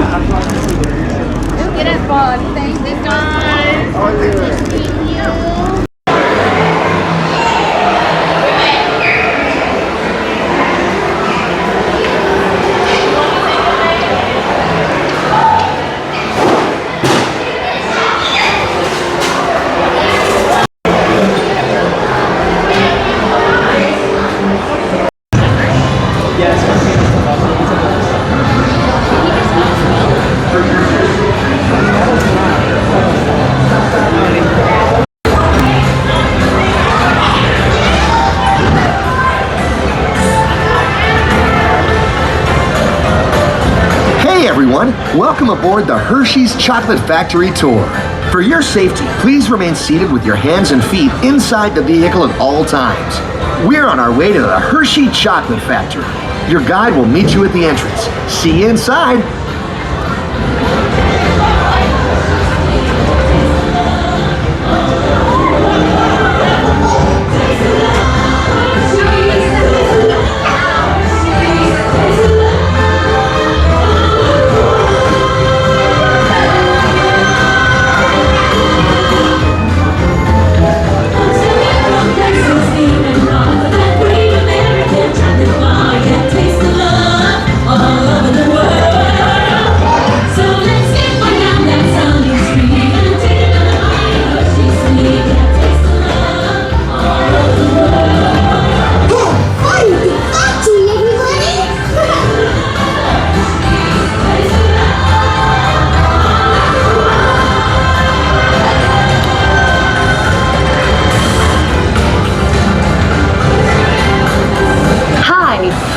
Get it, bud. Thank you, guys. How are you? Nice to meet you. Everyone, welcome aboard the Hershey's Chocolate Factory Tour. For your safety, please remain seated with your hands and feet inside the vehicle at all times. We're on our way to the Hershey Chocolate Factory. Your guide will meet you at the entrance. See you inside.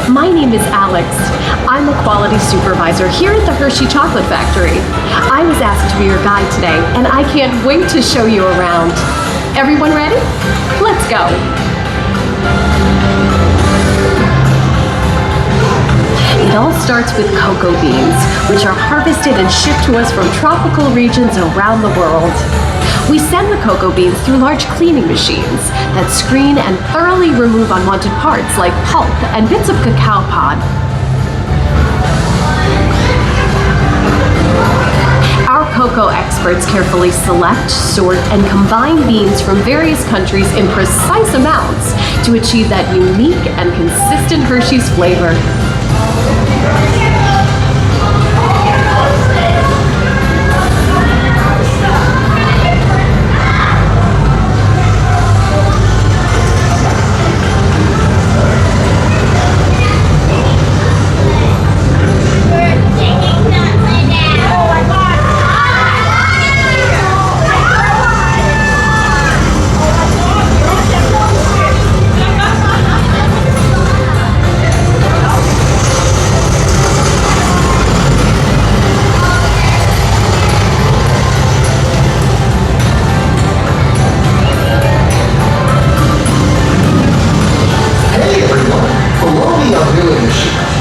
My name is Alex. I'm a quality supervisor here at the Hershey Chocolate Factory. I was asked to be your guide today, and I can't wait to show you around. Everyone ready? Let's go. It all starts with cocoa beans, which are harvested and shipped to us from tropical regions around the world. We send the cocoa beans through large cleaning machines that screen and thoroughly remove unwanted parts like pulp and bits of cacao pod. Our cocoa experts carefully select, sort, and combine beans from various countries in precise amounts to achieve that unique and consistent Hershey's flavor.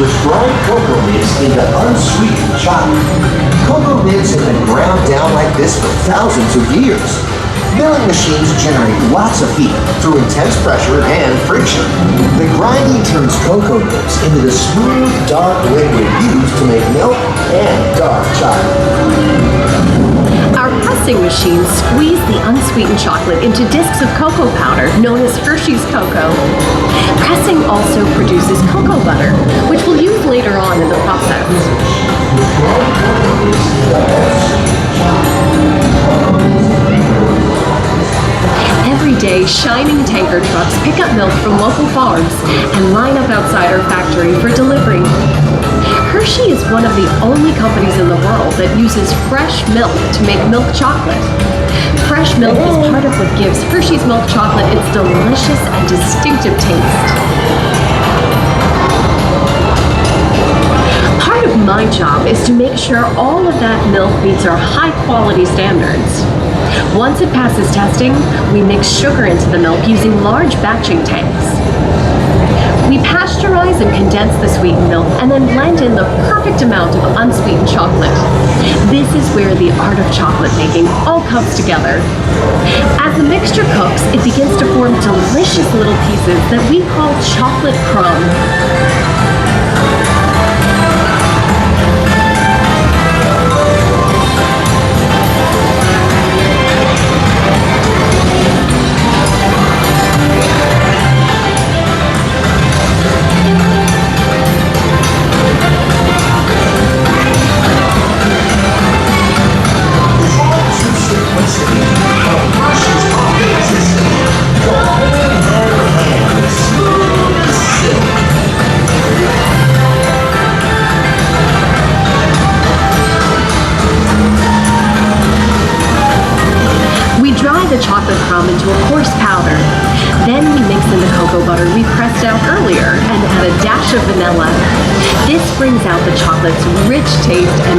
Which grind cocoa nibs into unsweetened chocolate. Cocoa nibs have been ground down like this for thousands of years. Milling machines generate lots of heat through intense pressure and friction. The grinding turns cocoa nibs into the smooth, dark liquid used to make milk and dark chocolate. Our pressing machines squeeze the unsweetened chocolate into discs of cocoa powder known as Hershey's cocoa. Pressing also produces cocoa butter, which we'll use later on in the process. Every day, shining tanker trucks pick up milk from local farms and line up outside our factory for delivery. Hershey is one of the only companies in the world that uses fresh milk to make milk chocolate. Fresh milk is part of what gives Hershey's milk chocolate its delicious and distinctive taste. Part of my job is to make sure all of that milk meets our high quality standards. Once it passes testing, we mix sugar into the milk using large batching tanks. We pasteurize and condense the sweetened milk and then blend in the perfect amount of unsweetened chocolate. This is where the art of chocolate making all comes together. As the mixture cooks, it begins to form delicious little pieces that we call chocolate crumb.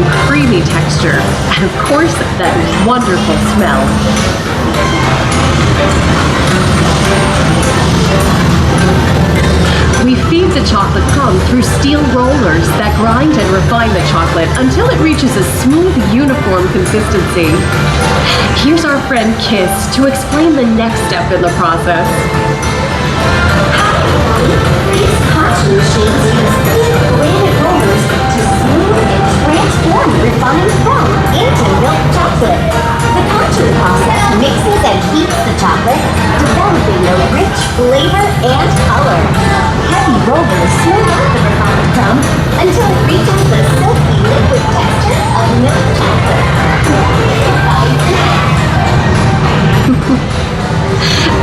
and creamy texture, and of course, that wonderful smell. We feed the chocolate crumb through steel rollers that grind and refine the chocolate until it reaches a smooth, uniform consistency. Here's our friend Kiss to explain the next step in the process. These concher machines use steel granite rollers to smooth and transform refined crumb into milk chocolate. The conching process mixes and heats the chocolate, developing a rich flavor and color. Heavy rollers smooth out the refined crumb until it reaches the silky liquid texture of milk chocolate.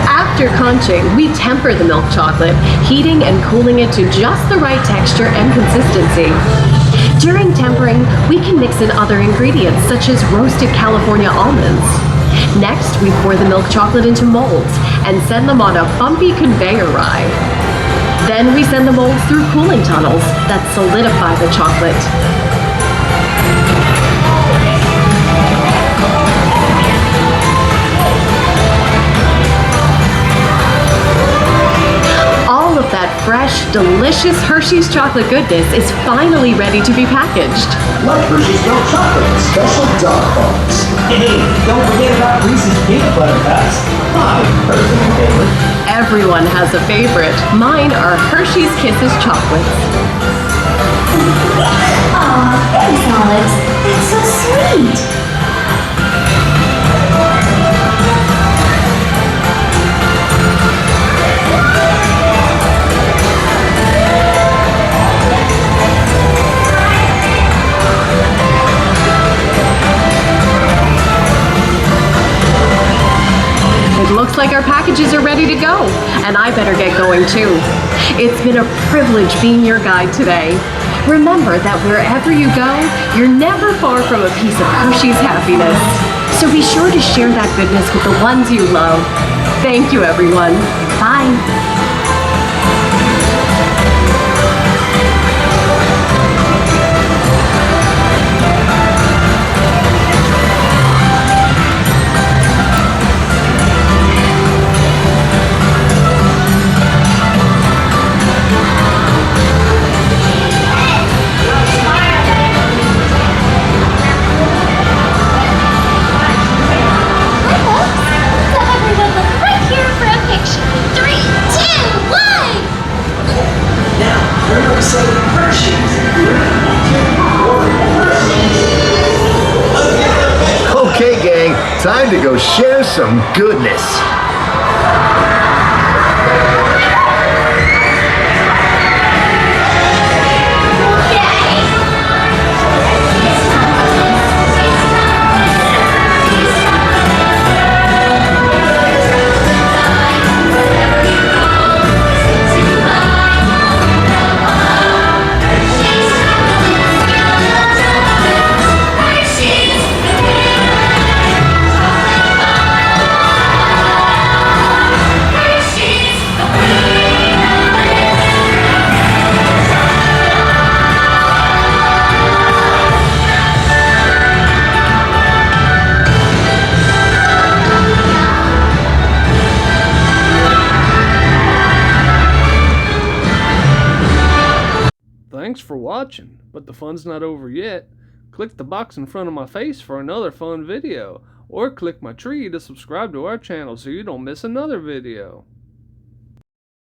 After conching, we temper the milk chocolate, heating and cooling it to just the right texture and consistency. During tempering, we can mix in other ingredients such as roasted California almonds. Next, we pour the milk chocolate into molds and send them on a bumpy conveyor ride. Then we send the molds through cooling tunnels that solidify the chocolate. All of that fresh, delicious Hershey's chocolate goodness is finally ready to be packaged. Like Hershey's milk chocolate, special dog bars. Hey, don't forget about Reese's peanut butter cups. My personal favorite. Everyone has a favorite. Mine are Hershey's Kisses chocolates. Aw, thanks, Alex. That's so sweet. It looks like our packages are ready to go, and I better get going too. It's been a privilege being your guide today. Remember that wherever you go, you're never far from a piece of Hershey's happiness. So be sure to share that goodness with the ones you love. Thank you, everyone. Bye. Okay, gang, time to go share some goodness. Thanks for watching, but the fun's not over yet. Click the box in front of my face for another fun video, or click my tree to subscribe to our channel so you don't miss another video.